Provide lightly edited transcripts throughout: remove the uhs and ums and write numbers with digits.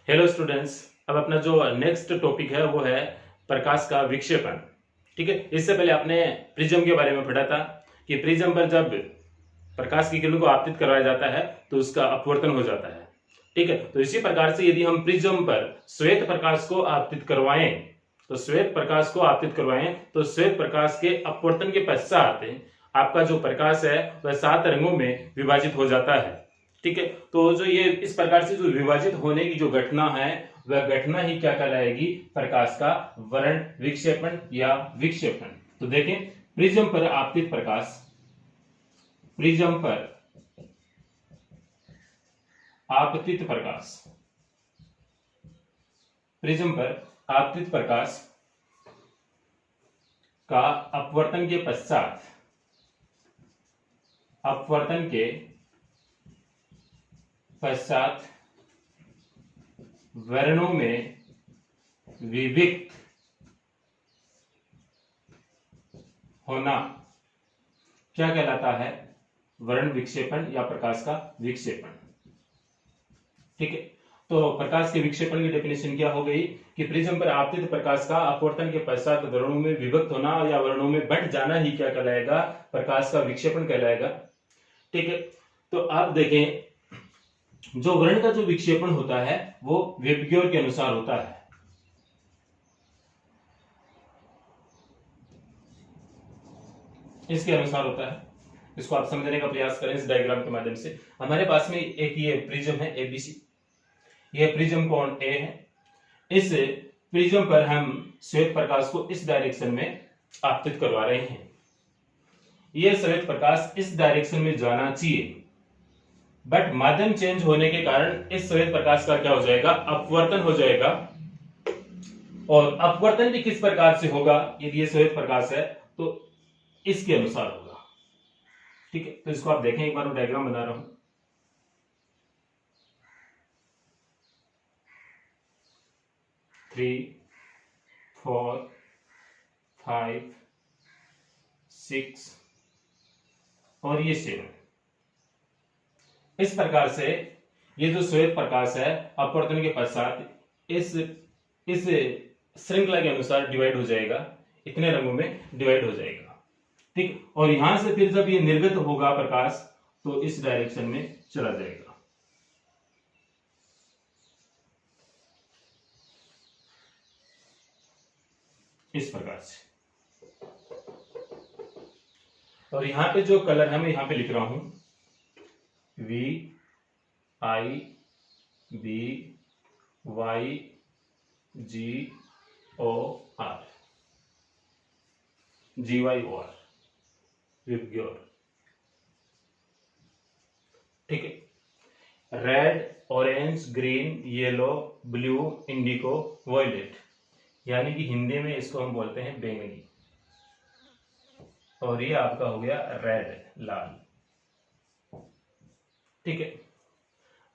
Hello students. अब अपना जो नेक्स्ट टॉपिक है वो है प्रकाश का विक्षेपण। ठीक है, इससे पहले आपने प्रिज्म के बारे में पढ़ा था कि प्रिज्म पर जब प्रकाश की किरणों को आपतित करवाया जाता है तो उसका अपवर्तन हो जाता है। ठीक है, तो इसी प्रकार से यदि हम प्रिज्म पर श्वेत प्रकाश को आपतित करवाएं तो श्वेत प्रकाश के अपवर्तन के पश्चात आपका जो प्रकाश है वह 7 रंगों में विभाजित हो जाता है। ठीक है, तो जो ये इस प्रकार से जो विभाजित होने की जो घटना है वह घटना ही क्या कहलाएगी? प्रकाश का वर्ण विक्षेपण या विक्षेपण। तो देखें, प्रिज्म पर आपतित प्रकाश, प्रिज्म पर आपतित प्रकाश, प्रिज्म पर आपतित प्रकाश का अपवर्तन के पश्चात, अपवर्तन के पश्चात वर्णों में विभक्त होना क्या कहलाता है? वर्ण विक्षेपण या प्रकाश का विक्षेपण। ठीक है, तो प्रकाश के विक्षेपण की डेफिनेशन क्या हो गई कि प्रिज्म पर आपतित प्रकाश का अपवर्तन के पश्चात वर्णों में विभक्त होना या वर्णों में बंट जाना ही क्या कहलाएगा? प्रकाश का विक्षेपण कहलाएगा। ठीक है, तो आप देखें, जो वर्ण का जो विक्षेपण होता है वो वेबग्योर के अनुसार होता है। इसके अनुसार होता है। इसको आप समझने का प्रयास करें इस डायग्राम के माध्यम से। हमारे पास में एक ये प्रिज्म है एबीसी, ये प्रिज्म कोण ए है। इस प्रिज्म पर हम श्वेत प्रकाश को इस डायरेक्शन में आपतित करवा रहे हैं। यह श्वेत प्रकाश इस डायरेक्शन में जाना चाहिए, बट माध्यम चेंज होने के कारण इस श्वेत प्रकाश का क्या हो जाएगा? अपवर्तन हो जाएगा। और अपवर्तन भी किस प्रकार से होगा? यदि ये श्वेत प्रकाश है तो इसके अनुसार होगा। ठीक है, तो इसको आप देखें, एक बार मैं डायग्राम बना रहा हूं। थ्री, 4, 5, 6 और ये 7। इस प्रकार से ये जो श्वेत प्रकाश है अपवर्तन के पश्चात इस श्रृंखला के अनुसार डिवाइड हो जाएगा, इतने रंगों में डिवाइड हो जाएगा। ठीक, और यहां से फिर जब ये निर्गत होगा प्रकाश तो इस डायरेक्शन में चला जाएगा। इस प्रकार से। और यहां पे जो कलर है मैं यहां पे लिख रहा हूं VIBY GYOR, विबग्योर। ठीक है, red, orange, green, yellow, blue, indigo, violet, यानी कि हिंदी में इसको हम बोलते हैं बैंगनी। और ये आपका हो गया रेड, लाल। ठीक है,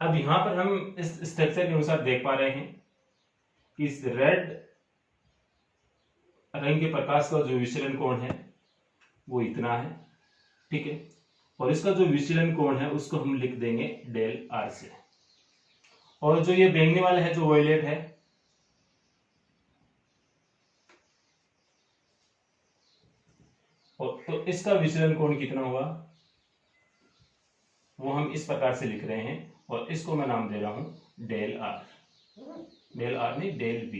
अब यहां पर हम इस स्ट्रक्चर के अनुसार देख पा रहे हैं कि इस रेड रंग के प्रकाश का जो विचलन कोण है वो इतना है। ठीक है, और इसका जो विचलन कोण है उसको हम लिख देंगे डेल आर से। और जो ये बैंगनी वाला है, जो वॉयलेट है, और तो इसका विचलन कोण कितना होगा वो हम इस प्रकार से लिख रहे हैं। और इसको मैं नाम दे रहा हूं डेल आर, डेल आर नहीं डेल बी,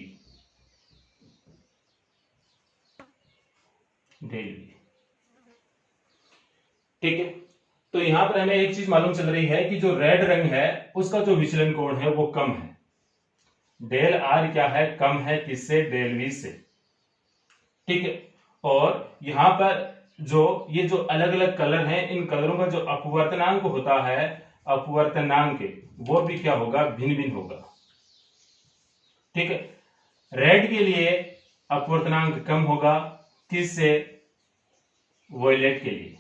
डेल बी। ठीक है, तो यहां पर हमें एक चीज मालूम चल रही है कि जो रेड रंग है उसका जो विचलन कोण है वो कम है। डेल आर क्या है? कम है। किससे? डेल वी से। ठीक है, और यहां पर जो ये जो अलग अलग कलर हैं, इन कलरों का जो अपवर्तनांक होता है, अपवर्तनांक वो भी क्या होगा? भिन्न भिन्न होगा। ठीक है, रेड के लिए अपवर्तनांक कम होगा, किससे? वॉयलेट के लिए,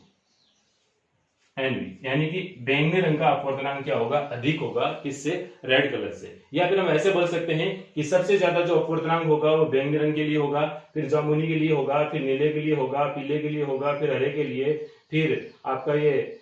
एनवी, यानी कि बैंगनी रंग का अपवर्तनांक क्या होगा? अधिक होगा। किससे? रेड कलर से। या फिर हम ऐसे बोल सकते हैं कि सबसे ज्यादा जो अपवर्तनांक होगा वो बैंगनी रंग के लिए होगा, फिर जामुनी के लिए होगा, फिर नीले के लिए होगा, पीले के लिए होगा, फिर हरे के लिए, फिर आपका ये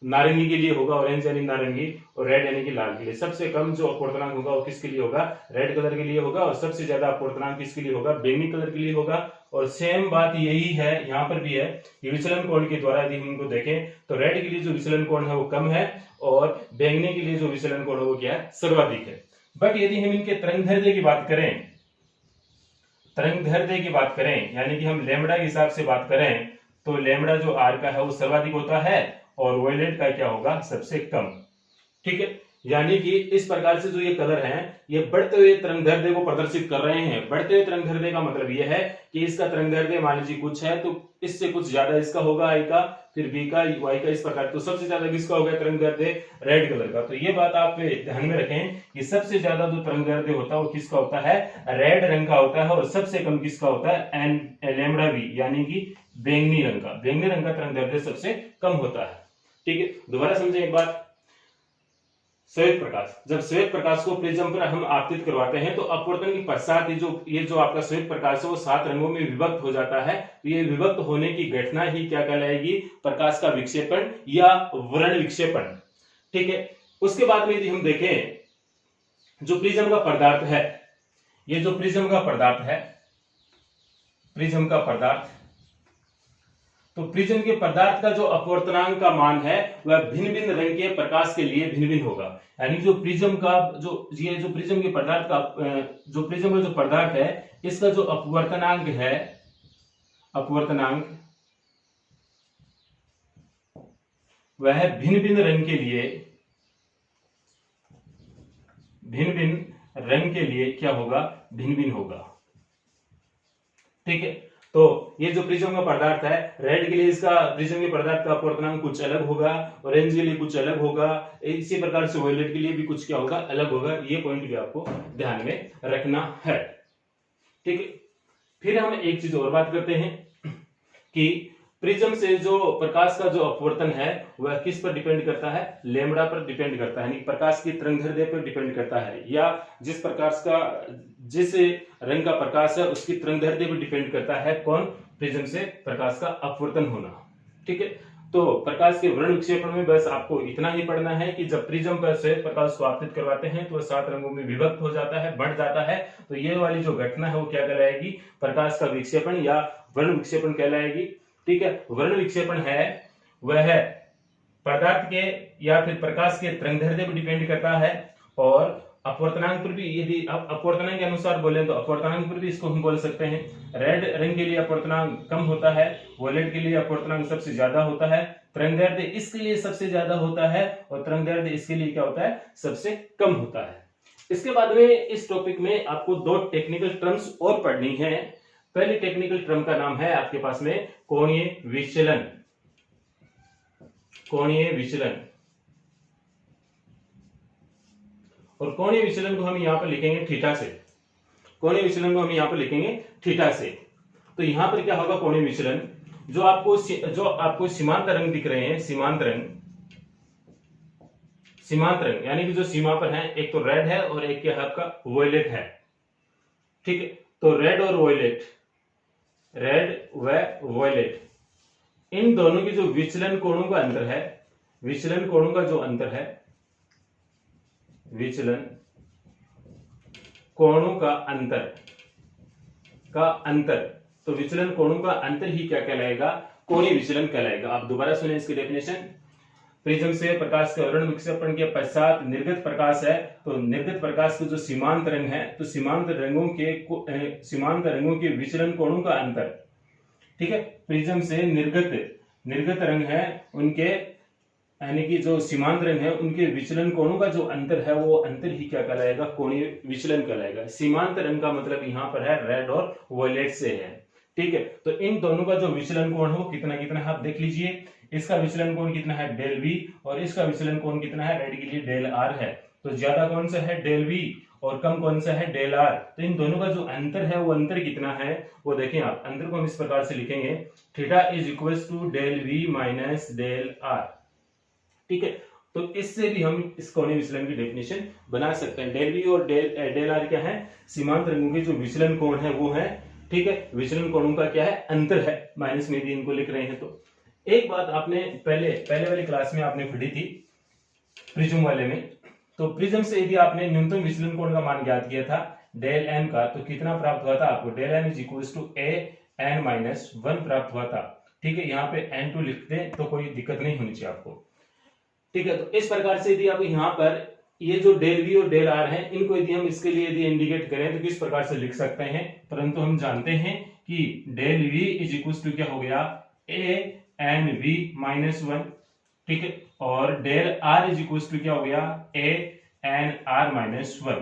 नारंगी के लिए होगा ऑरेंज यानी नारंगी, और रेड यानी कि लाल के लिए। सबसे कम जो अपवर्तनांक होगा वो किसके लिए होगा, रेड कलर के लिए होगा, और सबसे ज्यादा अपवर्तनांक किसके लिए होगा, बैंगनी कलर के लिए होगा। और सेम बात यही है यहाँ पर भी है कि विचलन कोण के द्वारा यदि हम इनको देखें तो रेड के लिए जो विचलन कोण है वो कम है, और बैंगनी के लिए जो विचलन कोण है वो क्या है, सर्वाधिक है। बट यदि हम इनके तरंगदैर्ध्य की बात करें, तरंगदैर्ध्य की बात करें यानी कि हम लैम्बडा के हिसाब से बात करें, तो लैम्बडा जो आर का है वो सर्वाधिक होता है, और वॉयलेट का क्या होगा, सबसे कम। ठीक है, यानी कि इस प्रकार से जो ये कलर हैं ये बढ़ते हुए तरंगदैर्ध्य को प्रदर्शित कर रहे हैं। बढ़ते हुए तरंगदैर्ध्य का मतलब ये है कि इसका तरंगदैर्ध्य मान लीजिए कुछ है, तो इससे कुछ ज्यादा इसका होगा आई का, फिर बी का, वाई का, इस प्रकार। तो सबसे ज्यादा किसका होगा तरंगदैर्ध्य, रेड कलर का। तो ये बात आप ध्यान में रखें कि सबसे ज्यादा जो तरंगदैर्ध्य होता है वो किसका होता है, रेड रंग का होता है, और सबसे कम किसका होता है, एन लैम्बडा बी यानी कि बैंगनी रंग का। बैंगनी रंग का तरंगदैर्ध्य सबसे कम होता है। ठीक है, दोबारा समझे एक बात। श्वेत प्रकाश, जब श्वेत प्रकाश को प्रिज्म पर हम आपतित करवाते हैं तो अपवर्तन के पश्चात ये जो आपका श्वेत प्रकाश है वो 7 रंगों में विभक्त हो जाता है। तो ये विभक्त होने की घटना ही क्या कहलाएगी, प्रकाश का विक्षेपण या वर्ण विक्षेपण। ठीक है, उसके बाद में यदि हम देखें जो प्रिज्म का पदार्थ है, ये जो प्रिज्म का पदार्थ है, प्रिज्म का पदार्थ, तो प्रिज्म के पदार्थ का जो अपवर्तनांक का मान है वह भिन्न भिन्न रंग के प्रकाश के लिए भिन्न भिन्न होगा। यानी जो प्रिज्म का ये जो प्रिज्म के पदार्थ का जो प्रिज्म का जो पदार्थ है इसका जो अपवर्तनांक है, अपवर्तनांक वह भिन्न भिन्न रंग के लिए, भिन्न भिन्न रंग के लिए क्या होगा, भिन्न भिन्न होगा। ठीक है, तो ये जो प्रिज्म का पदार्थ है, रेड के लिए इसका प्रिज्म के पदार्थ का अपवर्तनांक कुछ अलग होगा, ऑरेंज के लिए कुछ अलग होगा, इसी प्रकार से वॉयलेट के लिए भी कुछ क्या होगा, अलग होगा। ये पॉइंट भी आपको ध्यान में रखना है। ठीक है, फिर हम एक चीज और बात करते हैं कि प्रिज्म से जो प्रकाश का जो अपवर्तन है वह किस पर डिपेंड करता है, लैम्बडा पर डिपेंड करता है, यानी प्रकाश की तरंगदैर्ध्य पर डिपेंड करता है, या जिस रंग का प्रकाश है उसकी तरंगदैर्ध्य पर डिपेंड करता है। कौन, प्रिज्म से प्रकाश का अपवर्तन होना। ठीक है, तो प्रकाश के वर्ण विक्षेपण में बस आपको इतना ही पढ़ना है कि जब प्रिज्म पर श्वेत प्रकाश को आपतित करवाते हैं तो 7 रंगों में विभक्त हो जाता है, बढ़ जाता है। तो ये वाली जो घटना है वो क्या कहलाएगी, प्रकाश का विक्षेपण या वर्ण विक्षेपण कहलाएगी। ठीक है, वर्ण विक्षेपण है वह पदार्थ के या फिर प्रकाश के तरंगदैर्ध्य पर डिपेंड करता है, और अपवर्तनांक पर भी, यदि आप अपवर्तनांक के अनुसार बोले तो अपवर्तनांक पर भी इसको हम बोल सकते हैं। रेड रंग के लिए अपवर्तनांक कम होता है, वॉयलेट के लिए अपवर्तनांक सबसे ज्यादा होता है, तरंगदैर्ध्य इसके लिए सबसे ज्यादा होता है, और तरंगदैर्ध्य इसके लिए क्या होता है, सबसे कम होता है। इसके बाद में इस टॉपिक में आपको 2 टेक्निकल टर्म्स और पढ़नी है। पहली टेक्निकल टर्म का नाम है आपके पास में कोणीय विचलन। कोणीय विचलन, और कोणीय विचलन को हम यहां पर लिखेंगे थीटा से। कोणीय विचलन को हम यहां पर लिखेंगे थीटा से। तो यहां पर क्या होगा, कोणीय विचलन जो आपको सीमांत रंग दिख रहे हैं, सीमांत रंग यानी कि जो सीमा पर है, एक तो रेड है और एक क्या है आपका वॉयलेट है। ठीक है, तो रेड और वॉयलेट, रेड व वॉयलेट, इन दोनों की जो विचलन कोणों का अंतर है, विचलन कोणों का जो अंतर है, विचलन कोणों का अंतर, तो विचलन कोणों का अंतर ही क्या कहलाएगा, कोणीय विचलन कहलाएगा। आप दोबारा सुने इसकी डेफिनेशन। प्रिज्म से प्रकाश के वर्ण विक्षेपण के पश्चात निर्गत प्रकाश है, तो निर्गत प्रकाश के जो सीमांत रंग है, तो सीमांत रंगों के विचलन कोणों का अंतर। ठीक है, प्रिज्म से निर्गत रंग है उनके, यानी कि जो सीमांत रंग है उनके विचलन कोणों का जो अंतर है वो अंतर ही क्या कहलाएगा, कोणीय विचलन कहलाएगा। सीमांत रंग का मतलब यहाँ पर है रेड और वॉयलेट से है। ठीक है, तो इन दोनों का जो विचलन कोण हो कितना कितना है आप देख लीजिए। इसका विचलन कोण कितना है, डेल वी, और इसका विचलन कोण कितना है, रेड के लिए डेल आर है। तो ज्यादा कौन सा है, डेल वी, और कम कौन सा है, डेल आर। तो इन दोनों का जो अंतर है वो अंतर कितना है वो देखें आप। अंतर को हम इस प्रकार से लिखेंगे, theta is equal to del V minus del R. ठीक है, तो इससे भी हम इस कोणीय विचलन की डेफिनेशन बना सकते हैं। डेल वी और डेल आर क्या है, सीमांत रंगों के जो विचलन कोण है वो है। ठीक है, विचलन कोणों का क्या है, अंतर है, माइनस में भी इनको लिख रहे हैं। तो एक बात आपने पहले वाली क्लास में आपने पढ़ी थी प्रिज्म वाले में, तो प्रिज्म से यदि आपने न्यूनतम विचलन कोण का मान ज्ञात किया था डेल एम का, तो कितना प्राप्त हुआ था आपको? Del M is equal to A N minus 1 प्राप्त हुआ था। ठीक है, यहाँ पे n2 लिख दें तो कोई दिक्कत नहीं होनी चाहिए आपको। ठीक है, तो इस प्रकार से यदि आप यहाँ पर ये जो डेल वी और डेल आर है, इनको यदि हम इसके लिए यदि इंडिकेट करें तो किस प्रकार से लिख सकते हैं, परंतु हम जानते हैं कि del V is equal to क्या हो गया? A N V minus 1। ठीक है, और del R is equal to क्या हो गया? A N R minus 1।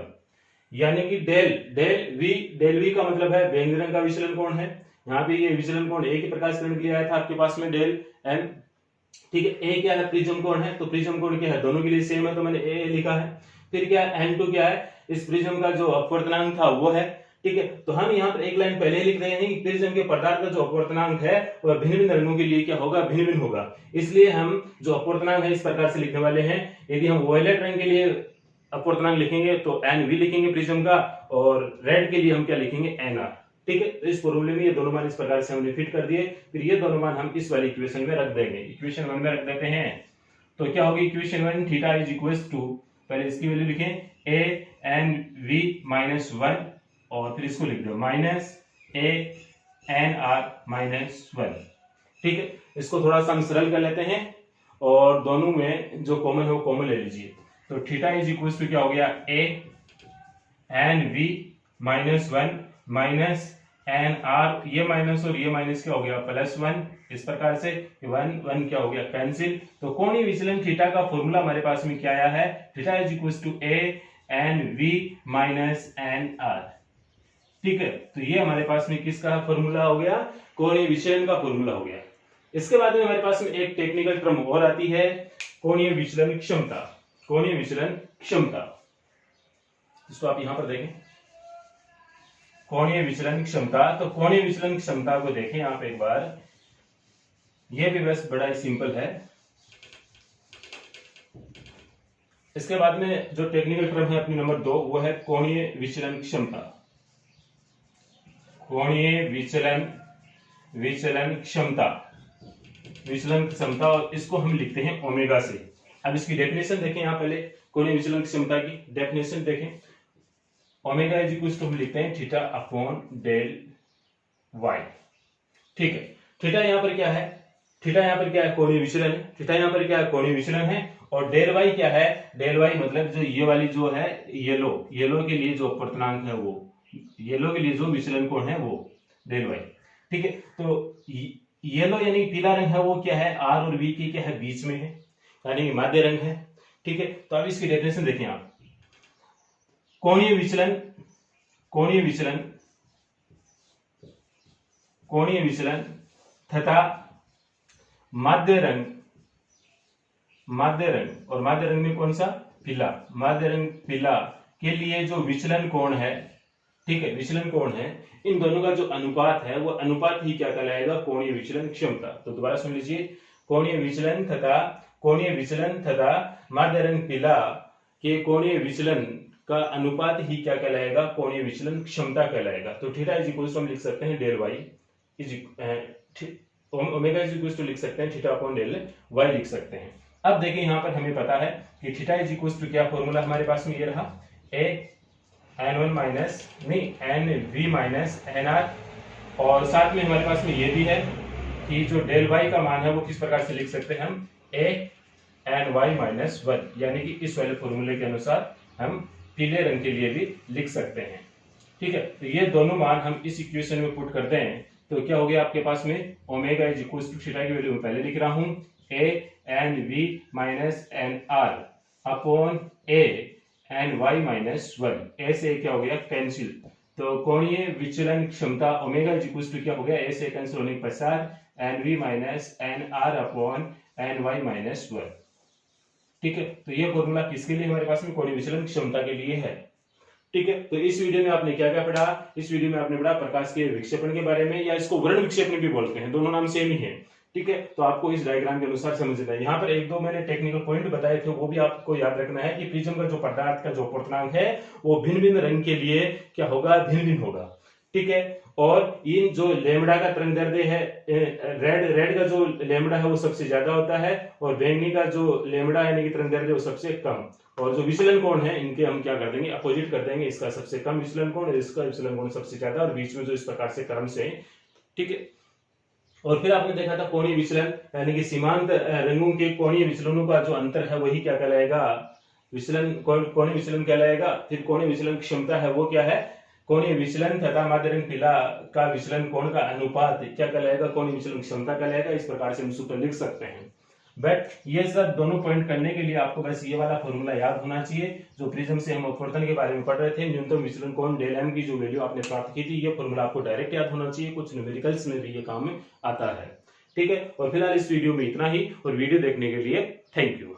यानी कि डेल वी का मतलब है बैंगनी रंग का विचलन कोण है। यहाँ पे ये विचलन कोण एक ही प्रकाश किरण के लिए आया था आपके पास में डेल एम। ठीक है, ए क्या है? प्रिज्म कोण है, तो प्रिज्म कोण क्या है? दोनों के लिए सेम है, तो मैंने ए लिखा है। फिर क्या है? n2 क्या है? इस प्रिज्म का जो अपवर्तनांक था वो है। ठीक है, तो हम यहाँ पर एक लाइन पहले ही लिख रहे हैं कि प्रिज्म के पदार्थ का जो अपवर्तनांक है वह भिन्न भिन्न रंगों के लिए क्या होगा? भिन्न भिन्न होगा। इसलिए हम जो अपवर्तनांक है इस प्रकार से लिखने वाले हैं। यदि हम वॉयलेट रंग के लिए अपवर्तनांक लिखेंगे तो एन वी लिखेंगे प्रिज्म का, और रेड के लिए हम क्या लिखेंगे? N R. ठीक है, तो इस फॉर्मूले में ये दोनों मान इस प्रकार से हमने फिट कर दिए। फिर ये दोनों मान हम इस वाली इक्वेशन में रख देंगे। इक्वेशन 1 में रख देते हैं, तो क्या होगी equation 1? Theta is equal to, पहले इसकी वैल्यू लिखें, ए एन वी माइनस 1, और फिर इसको लिख दो माइनस ए एन आर माइनस 1। ठीक है, इसको थोड़ा सा हम सरल कर लेते हैं, और दोनों में जो कॉमन है वो कॉमन ले लीजिए। तो थीटा इज इक्वल टू क्या हो गया? A N V minus 1 minus N R, ये माइनस और ये माइनस क्या हो गया? प्लस 1। इस प्रकार से 1 1 क्या हो गया? कैंसिल। तो कोणीय विचलन थीटा का फॉर्मूला हमारे पास में क्या आया है? Theta is equal to A N V minus N R. ठीक है, तो ये हमारे पास में किसका फॉर्मूला हो गया? कोणीय विचलन का फॉर्मूला हो गया। इसके बाद में हमारे पास में एक टेक्निकल टर्म और आती है, कोणीय विचलन क्षमता। कोणीय विचलन क्षमता, इसको आप यहां पर देखें, कोणीय विचलन क्षमता। तो कोणीय विचलन क्षमता को देखें आप एक बार, यह भी बस बड़ा ही सिंपल है। इसके बाद में जो टेक्निकल टर्म है अपनी नंबर 2, वो है कोणीय विचलन क्षमता। कोणीय विचलन क्षमता, विचलन क्षमता, और इसको हम लिखते हैं ओमेगा से। अब इसकी डेफिनेशन देखें, यहां पहले कोणीय विचलन क्षमता की डेफिनेशन देखें। ओमेगा इज इक्वल टू हम लिखते हैं थीटा अपॉन डेल वाई। ठीक है, थीटा यहां पर क्या है? थीटा यहां पर क्या है? कोणीय विचलन है। थीटा यहां पर क्या है? कोणीय विचलन है। और डेल वाई क्या है? डेल वाई मतलब जो ये वाली जो है येलो के लिए जो अपवर्तनांक है वो, येलो के लिए जो विचलन कोण है वो डेल वाई। ठीक है, तो येलो यानी पीला रंग है वो क्या है? आर और वी के क्या है? बीच में है, यानी कि माध्य रंग है। ठीक है, तो अब इसकी डेफिनेशन देखें आप, कोणीय विचलन तथा माध्य रंग, और माध्य रंग में कौन सा? पीला। माध्य रंग पीला के लिए जो विचलन कोण है, ठीक है, विचलन कोण है, इन दोनों का जो अनुपात है वो अनुपात ही क्या कहलाएगा? कोणीय विचलन क्षमता। तो दोबारा सुन लीजिए, कोणीय विचलन तथा माध्य रंग पीला के कोणीय विचलन का अनुपात ही क्या कहलाएगा? कोणीय विचलन क्षमता कहलाएगा। तो थीटा इज इक्वल टू हम लिख सकते हैं del Y omega is equal to लिख सकते हैं थीटा अपॉन डेल वाई लिख सकते हैं। अब देखिए यहां पर हमें पता है कि थीटा इज इक्वल टू क्या फॉर्मूला हमारे पास में ये रहा, A N one minus N V minus N R, और साथ में हमारे पास में ये भी है कि जो डेल वाई का मान है वो किस प्रकार से लिख सकते हैं हम? ए एन वाई माइनस 1, यानी कि इस वाले फॉर्मूले के अनुसार हम पीले रंग के लिए भी लिख सकते हैं। ठीक है, तो ये दोनों मान हम इस इक्वेशन में पुट करते हैं तो क्या हो गया आपके पास में? Omega is equal to theta की वैल्यू मैं पहले लिख रहा हूं, A N V minus N R upon A N Y minus 1। A से क्या हो गया? कैंसिल। तो कोणीय विचलन क्षमता ओमेगा इज इक्वल टू क्या हो गया? ए से कैंसिल होने के पश्चात N V minus N R upon N Y minus 1। ठीक है, तो ये फॉर्मूला किसके लिए हमारे पास में? कोणीय विचलन क्षमता के लिए है। ठीक है, तो इस वीडियो में आपने क्या क्या पढ़ा? इस वीडियो में आपने पढ़ा प्रकाश के विक्षेपण के बारे में, या इसको वर्ण विक्षेपण भी बोलते हैं, दोनों नाम सेम ही है। ठीक है, तो आपको इस डायग्राम के अनुसार समझना है। यहाँ पर एक दो मैंने टेक्निकल पॉइंट बताए थे, वो भी आपको याद रखना है कि प्रिज्म का जो पदार्थ का जो अपवर्तनांक है वो भिन्न भिन्न रंग के लिए क्या होगा? भिन्न भिन्न होगा। ठीक है। और इन जो लेमड़ा का तरंग दैर्ध्य है, रेड का जो लेमड़ा है वो सबसे ज्यादा होता है, और बैंगनी का जो लेमड़ा यानी कि तरंग दैर्ध्य वो सबसे कम। और जो विचलन कोण है इनके हम क्या कर देंगे, अपोजिट कर देंगे, इसका सबसे कम विचलन कोण, इसका विचलन कोण सबसे ज्यादा, और बीच में जो इस प्रकार से क्रम से, ठीक है। और फिर आपने देखा था कोणीय विचलन, यानी कि सीमांत रंगों के कोणीय विचलनों का जो अंतर है वही क्या कहलाएगा, विचलन, कोणीय विचलन कहलाएगा। फिर कोणीय विचलन क्षमता है वो क्या है, कोणीय विचलन तथा माध्य रंग पीला का विचलन कोण का अनुपात क्या कहलाएगा, कोणीय विचलन क्षमता कहलाएगा। इस प्रकार से हम सूत्र लिख सकते हैं। बट ये सब दोनों पॉइंट करने के लिए आपको बस ये वाला फॉर्मूला याद होना चाहिए जो प्रिज्म से हम अपवर्तन के बारे में पढ़ रहे थे। न्यूनतम विचलन कोण डेल एम की जो वैल्यू आपने प्राप्त की थी, ये फॉर्मूला आपको डायरेक्ट याद होना चाहिए, कुछ न्यूमेरिकल्स में भी ये काम में आता है, ठीक है। और फिलहाल इस वीडियो में इतना ही, और वीडियो देखने के लिए थैंक यू।